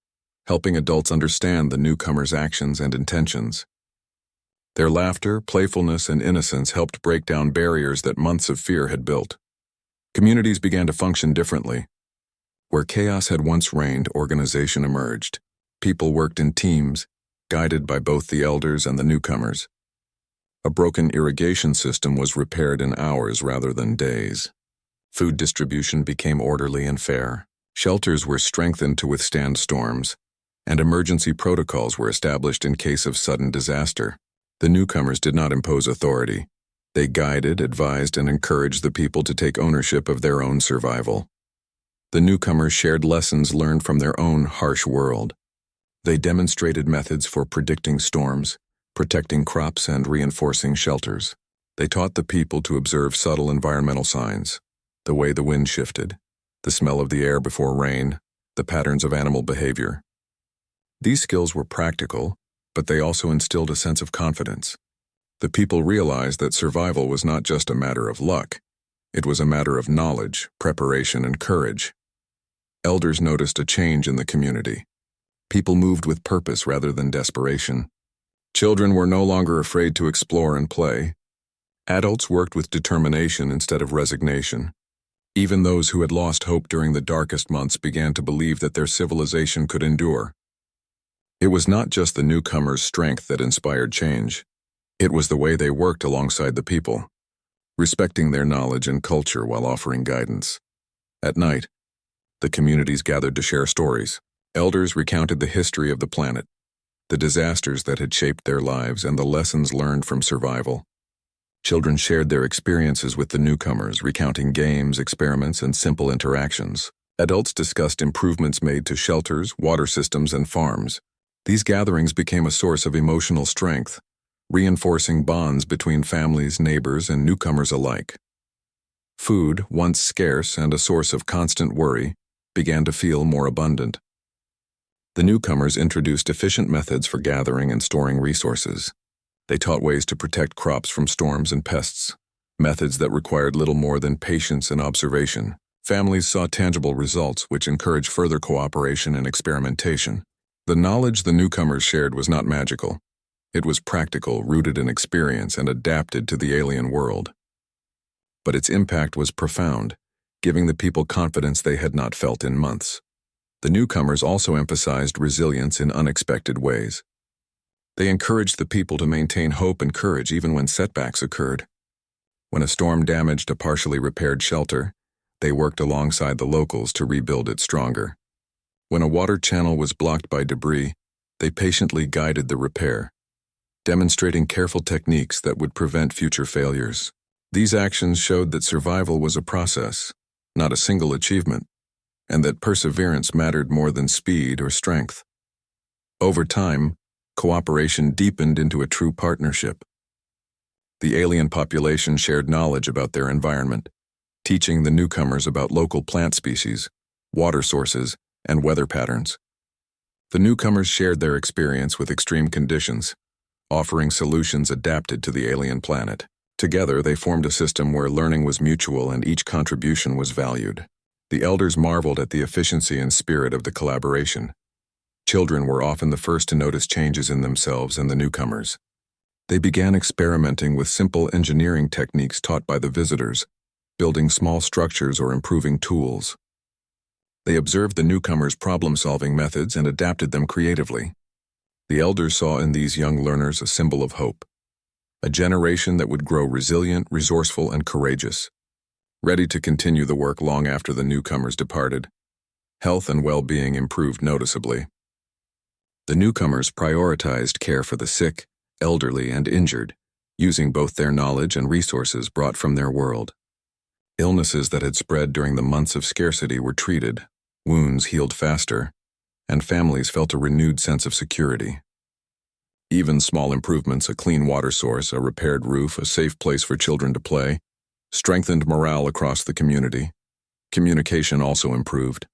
[SPEAKER 1] helping adults understand the newcomers' actions and intentions. Their laughter, playfulness, and innocence helped break down barriers that months of fear had built. Communities began to function differently. Where chaos had once reigned, organization emerged. People worked in teams, guided by both the elders and the newcomers. A broken irrigation system was repaired in hours rather than days. Food distribution became orderly and fair. Shelters were strengthened to withstand storms, and emergency protocols were established in case of sudden disaster. The newcomers did not impose authority. They guided, advised, and encouraged the people to take ownership of their own survival. The newcomers shared lessons learned from their own harsh world. They demonstrated methods for predicting storms, protecting crops, and reinforcing shelters. They taught the people to observe subtle environmental signs, the way the wind shifted, the smell of the air before rain, the patterns of animal behavior. These skills were practical, but they also instilled a sense of confidence. The people realized that survival was not just a matter of luck. It was a matter of knowledge, preparation, and courage. Elders noticed a change in the community. People moved with purpose rather than desperation. Children were no longer afraid to explore and play. Adults worked with determination instead of resignation. Even those who had lost hope during the darkest months began to believe that their civilization could endure. It was not just the newcomers' strength that inspired change. It was the way they worked alongside the people, respecting their knowledge and culture while offering guidance. At night, the communities gathered to share stories. Elders recounted the history of the planet, the disasters that had shaped their lives, and the lessons learned from survival. Children shared their experiences with the newcomers, recounting games, experiments, and simple interactions. Adults discussed improvements made to shelters, water systems, and farms. These gatherings became a source of emotional strength, reinforcing bonds between families, neighbors, and newcomers alike. Food, once scarce and a source of constant worry, began to feel more abundant. The newcomers introduced efficient methods for gathering and storing resources. They taught ways to protect crops from storms and pests, methods that required little more than patience and observation. Families saw tangible results, which encouraged further cooperation and experimentation. The knowledge the newcomers shared was not magical. It was practical, rooted in experience, and adapted to the alien world. But its impact was profound, giving the people confidence they had not felt in months. The newcomers also emphasized resilience in unexpected ways. They encouraged the people to maintain hope and courage even when setbacks occurred. When a storm damaged a partially repaired shelter, they worked alongside the locals to rebuild it stronger. When a water channel was blocked by debris, they patiently guided the repair, demonstrating careful techniques that would prevent future failures. These actions showed that survival was a process, not a single achievement, and that perseverance mattered more than speed or strength. Over time, cooperation deepened into a true partnership. The alien population shared knowledge about their environment, teaching the newcomers about local plant species, water sources, and weather patterns. The newcomers shared their experience with extreme conditions, offering solutions adapted to the alien planet. Together, they formed a system where learning was mutual and each contribution was valued. The elders marveled at the efficiency and spirit of the collaboration. Children were often the first to notice changes in themselves and the newcomers. They began experimenting with simple engineering techniques taught by the visitors, building small structures or improving tools. They observed the newcomers' problem-solving methods and adapted them creatively. The elders saw in these young learners a symbol of hope, a generation that would grow resilient, resourceful, and courageous, ready to continue the work long after the newcomers departed. Health and well-being improved noticeably. The newcomers prioritized care for the sick, elderly, and injured, using both their knowledge and resources brought from their world. Illnesses that had spread during the months of scarcity were treated, wounds healed faster, and families felt a renewed sense of security. Even small improvements, a clean water source, a repaired roof, a safe place for children to play, strengthened morale across the community. Communication also improved.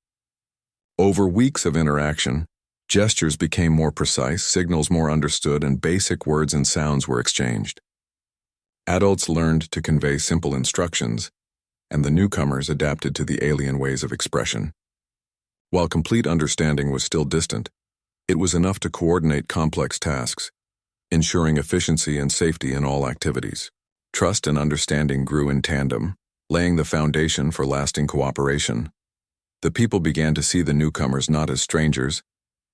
[SPEAKER 1] Over weeks of interaction, gestures became more precise, signals more understood, and basic words and sounds were exchanged. Adults learned to convey simple instructions, and the newcomers adapted to the alien ways of expression. While complete understanding was still distant, it was enough to coordinate complex tasks, ensuring efficiency and safety in all activities. Trust and understanding grew in tandem, laying the foundation for lasting cooperation. The people began to see the newcomers not as strangers,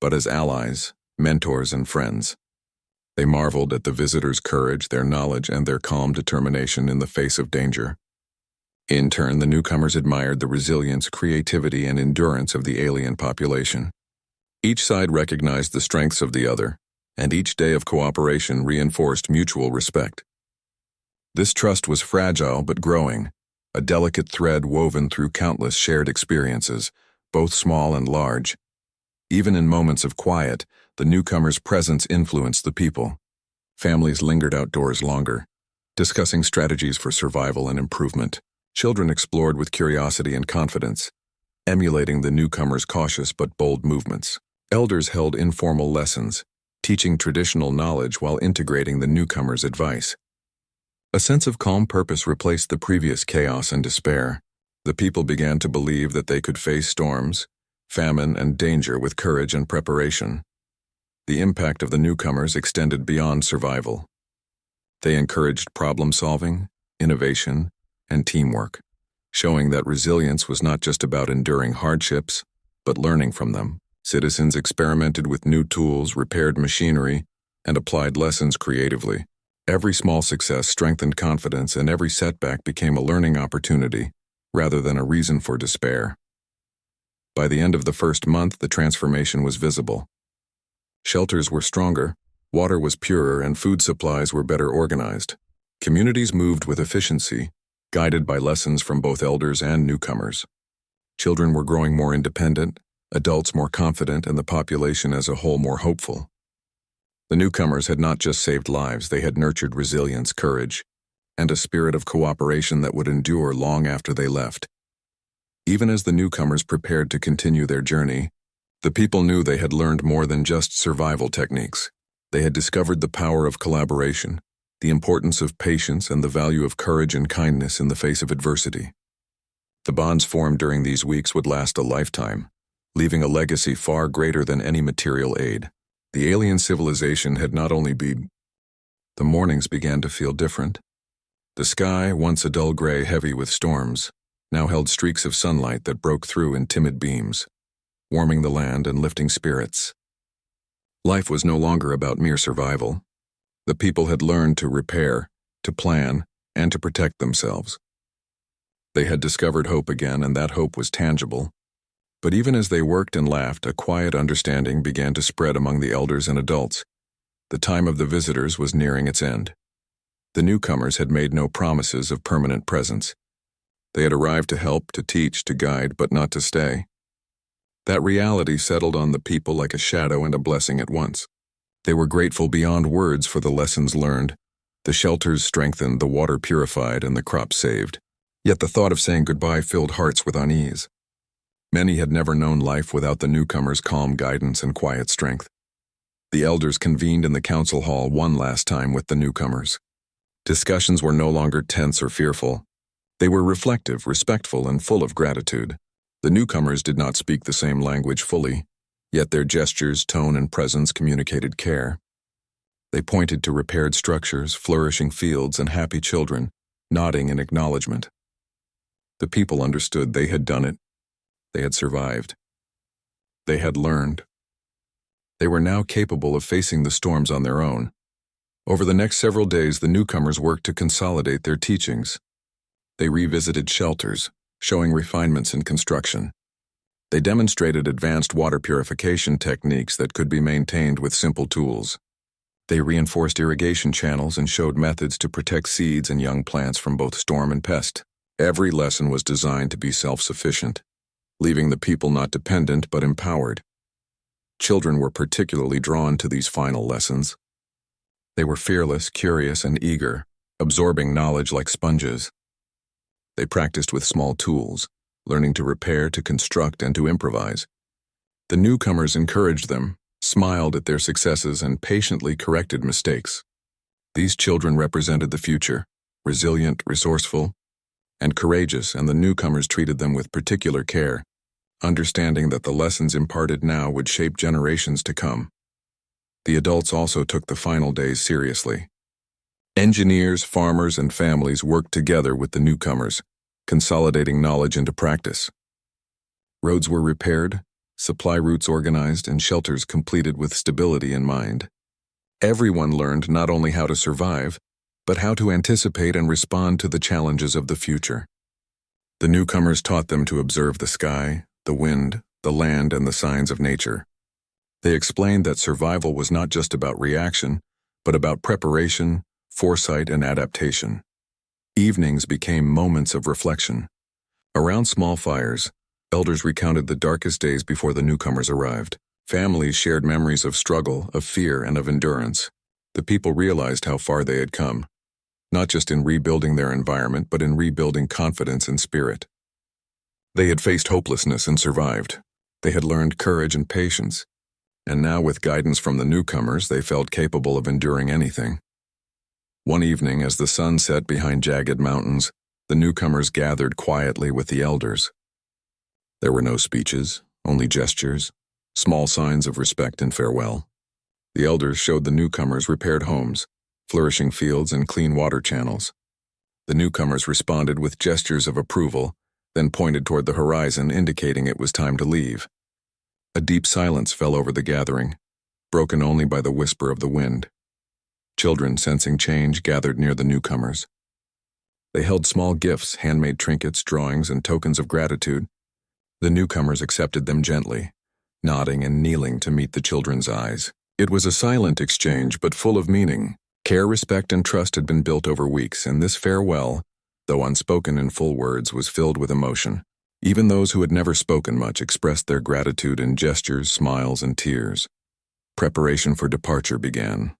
[SPEAKER 1] but as allies, mentors, and friends. They marveled at the visitors' courage, their knowledge, and their calm determination in the face of danger. In turn, the newcomers admired the resilience, creativity, and endurance of the alien population. Each side recognized the strengths of the other, and each day of cooperation reinforced mutual respect. This trust was fragile but growing, a delicate thread woven through countless shared experiences, both small and large. Even in moments of quiet, the newcomers' presence influenced the people. Families lingered outdoors longer, discussing strategies for survival and improvement. Children explored with curiosity and confidence, emulating the newcomers' cautious but bold movements. Elders held informal lessons, teaching traditional knowledge while integrating the newcomers' advice. A sense of calm purpose replaced the previous chaos and despair. The people began to believe that they could face storms, famine, and danger with courage and preparation. The impact of the newcomers extended beyond survival. They encouraged problem-solving, innovation, and teamwork, showing that resilience was not just about enduring hardships, but learning from them. Citizens experimented with new tools, repaired machinery, and applied lessons creatively. Every small success strengthened confidence, and every setback became a learning opportunity, rather than a reason for despair. By the end of the first month, the transformation was visible. Shelters were stronger, water was purer, and food supplies were better organized. Communities moved with efficiency, guided by lessons from both elders and newcomers. Children were growing more independent, adults more confident, and the population as a whole more hopeful. The newcomers had not just saved lives, they had nurtured resilience, courage, and a spirit of cooperation that would endure long after they left. Even as the newcomers prepared to continue their journey, the people knew they had learned more than just survival techniques. They had discovered the power of collaboration, the importance of patience, and the value of courage and kindness in the face of adversity. The bonds formed during these weeks would last a lifetime, leaving a legacy far greater than any material aid. The alien civilization had not only been. The mornings began to feel different. The sky, once a dull gray heavy with storms, now held streaks of sunlight that broke through in timid beams, warming the land and lifting spirits. Life was no longer about mere survival. The people had learned to repair, to plan, and to protect themselves. They had discovered hope again, and that hope was tangible. But even as they worked and laughed, a quiet understanding began to spread among the elders and adults. The time of the visitors was nearing its end. The newcomers had made no promises of permanent presence. They had arrived to help, to teach, to guide, but not to stay. That reality settled on the people like a shadow and a blessing at once. They were grateful beyond words for the lessons learned, the shelters strengthened, the water purified, and the crops saved. Yet the thought of saying goodbye filled hearts with unease. Many had never known life without the newcomers' calm guidance and quiet strength. The elders convened in the council hall one last time with the newcomers. Discussions were no longer tense or fearful. They were reflective, respectful, and full of gratitude. The newcomers did not speak the same language fully, yet their gestures, tone, and presence communicated care. They pointed to repaired structures, flourishing fields, and happy children, nodding in acknowledgement. The people understood they had done it. They had survived. They had learned. They were now capable of facing the storms on their own. Over the next several days, the newcomers worked to consolidate their teachings. They revisited shelters, showing refinements in construction. They demonstrated advanced water purification techniques that could be maintained with simple tools. They reinforced irrigation channels and showed methods to protect seeds and young plants from both storm and pest. Every lesson was designed to be self-sufficient, leaving the people not dependent but empowered. Children were particularly drawn to these final lessons. They were fearless, curious, and eager, absorbing knowledge like sponges. They practiced with small tools, learning to repair, to construct, and to improvise. The newcomers encouraged them, smiled at their successes, and patiently corrected mistakes. These children represented the future, resilient, resourceful, and courageous, and the newcomers treated them with particular care, understanding that the lessons imparted now would shape generations to come. The adults also took the final days seriously. Engineers, farmers, and families worked together with the newcomers, consolidating knowledge into practice. Roads were repaired, supply routes organized, and shelters completed with stability in mind. Everyone learned not only how to survive, but how to anticipate and respond to the challenges of the future. The newcomers taught them to observe the sky, the wind, the land, and the signs of nature. They explained that survival was not just about reaction, but about preparation, foresight, and adaptation. Evenings became moments of reflection. Around small fires, elders recounted the darkest days before the newcomers arrived. Families shared memories of struggle, of fear, and of endurance. The people realized how far they had come, not just in rebuilding their environment, but in rebuilding confidence and spirit. They had faced hopelessness and survived. They had learned courage and patience. And now, with guidance from the newcomers, they felt capable of enduring anything. One evening, as the sun set behind jagged mountains, the newcomers gathered quietly with the elders. There were no speeches, only gestures, small signs of respect and farewell. The elders showed the newcomers repaired homes, flourishing fields, and clean water channels. The newcomers responded with gestures of approval, then pointed toward the horizon, indicating it was time to leave. A deep silence fell over the gathering, broken only by the whisper of the wind. Children, sensing change, gathered near the newcomers. They held small gifts, handmade trinkets, drawings, and tokens of gratitude. The newcomers accepted them gently, nodding and kneeling to meet the children's eyes. It was a silent exchange, but full of meaning. Care, respect, and trust had been built over weeks, and this farewell, though unspoken in full words, was filled with emotion. Even those who had never spoken much expressed their gratitude in gestures, smiles, and tears. Preparation for departure began.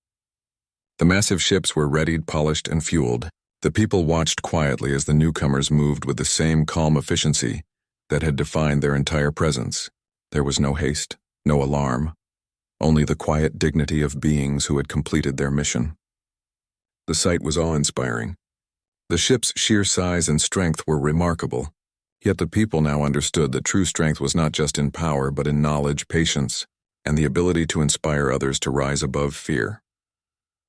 [SPEAKER 1] The massive ships were readied, polished, and fueled. The people watched quietly as the newcomers moved with the same calm efficiency that had defined their entire presence. There was no haste, no alarm, only the quiet dignity of beings who had completed their mission. The sight was awe-inspiring. The ship's sheer size and strength were remarkable, yet the people now understood that true strength was not just in power but in knowledge, patience, and the ability to inspire others to rise above fear.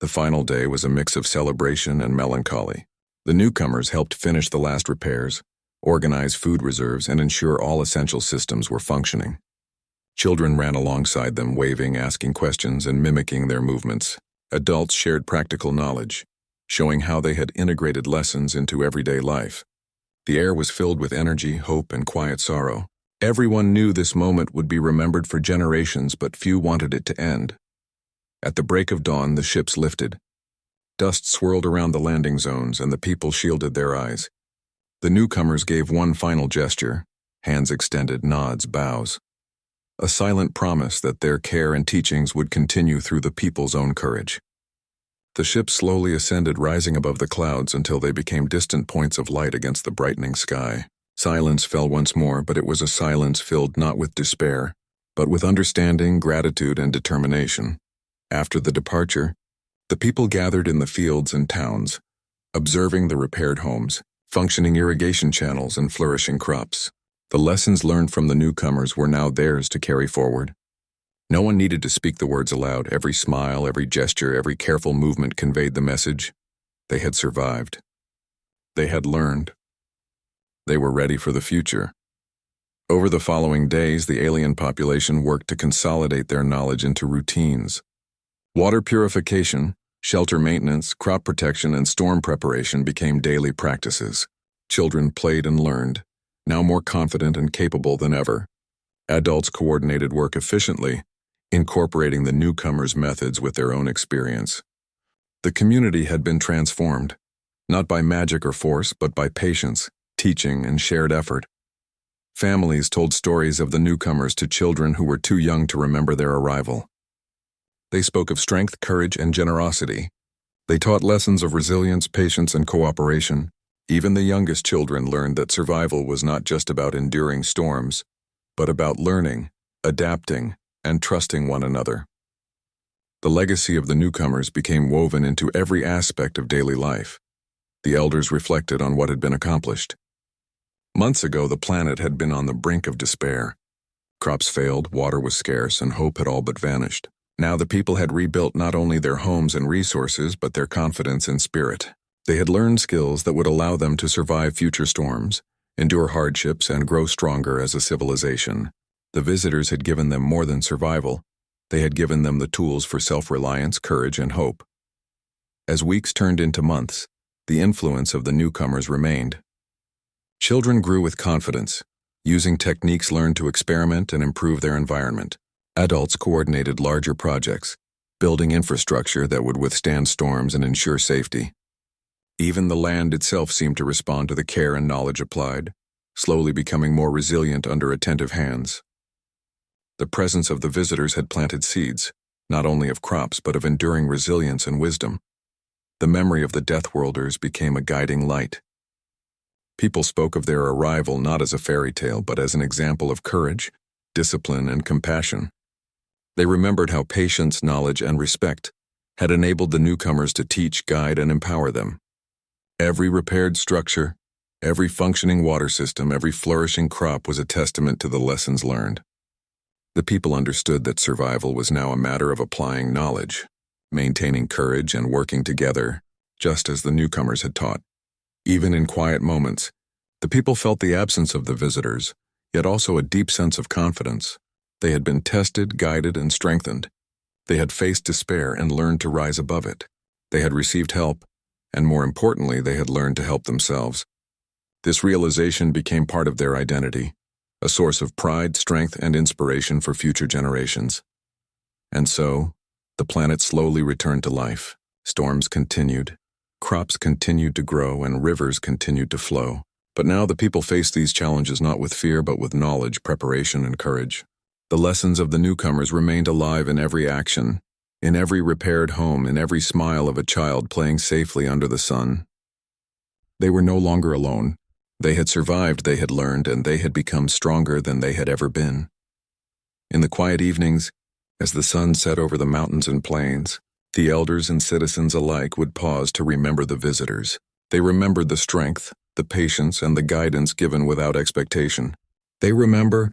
[SPEAKER 1] The final day was a mix of celebration and melancholy. The newcomers helped finish the last repairs, organize food reserves, and ensure all essential systems were functioning. Children ran alongside them, waving, asking questions, and mimicking their movements. Adults shared practical knowledge, showing how they had integrated lessons into everyday life. The air was filled with energy, hope, and quiet sorrow. Everyone knew this moment would be remembered for generations, but few wanted it to end. At the break of dawn, the ships lifted. Dust swirled around the landing zones, and the people shielded their eyes. The newcomers gave one final gesture, hands extended, nods, bows. A silent promise that their care and teachings would continue through the people's own courage. The ship slowly ascended, rising above the clouds until they became distant points of light against the brightening sky. Silence fell once more, but it was a silence filled not with despair, but with understanding, gratitude, and determination. After the departure, the people gathered in the fields and towns, observing the repaired homes, functioning irrigation channels, and flourishing crops. The lessons learned from the newcomers were now theirs to carry forward. No one needed to speak the words aloud. Every smile, every gesture, every careful movement conveyed the message. They had survived. They had learned. They were ready for the future. Over the following days, the alien population worked to consolidate their knowledge into routines. Water purification, shelter maintenance, crop protection, and storm preparation became daily practices. Children played and learned, now more confident and capable than ever. Adults coordinated work efficiently, incorporating the newcomers' methods with their own experience. The community had been transformed, not by magic or force, but by patience, teaching, and shared effort. Families told stories of the newcomers to children who were too young to remember their arrival. They spoke of strength, courage, and generosity. They taught lessons of resilience, patience, and cooperation. Even the youngest children learned that survival was not just about enduring storms, but about learning, adapting, and trusting one another. The legacy of the newcomers became woven into every aspect of daily life. The elders reflected on what had been accomplished. Months ago, the planet had been on the brink of despair. Crops failed, water was scarce, and hope had all but vanished. Now the people had rebuilt not only their homes and resources, but their confidence and spirit. They had learned skills that would allow them to survive future storms, endure hardships, and grow stronger as a civilization. The visitors had given them more than survival. They had given them the tools for self-reliance, courage, and hope. As weeks turned into months, the influence of the newcomers remained. Children grew with confidence, using techniques learned to experiment and improve their environment. Adults coordinated larger projects, building infrastructure that would withstand storms and ensure safety. Even the land itself seemed to respond to the care and knowledge applied, slowly becoming more resilient under attentive hands. The presence of the visitors had planted seeds, not only of crops but of enduring resilience and wisdom. The memory of the Deathworlders became a guiding light. People spoke of their arrival not as a fairy tale but as an example of courage, discipline, and compassion. They remembered how patience, knowledge, and respect had enabled the newcomers to teach, guide, and empower them. Every repaired structure, every functioning water system, every flourishing crop was a testament to the lessons learned. The people understood that survival was now a matter of applying knowledge, maintaining courage, and working together, just as the newcomers had taught. Even in quiet moments, the people felt the absence of the visitors, yet also a deep sense of confidence. They had been tested, guided, and strengthened. They had faced despair and learned to rise above it. They had received help, and more importantly, they had learned to help themselves. This realization became part of their identity, a source of pride, strength, and inspiration for future generations. And so, the planet slowly returned to life. Storms continued, crops continued to grow, and rivers continued to flow. But now the people faced these challenges not with fear but with knowledge, preparation, and courage. The lessons of the newcomers remained alive in every action, in every repaired home, in every smile of a child playing safely under the sun. They were no longer alone. They had survived, they had learned, and they had become stronger than they had ever been. In the quiet evenings, as the sun set over the mountains and plains, the elders and citizens alike would pause to remember the visitors. They remembered the strength, the patience, and the guidance given without expectation. They remember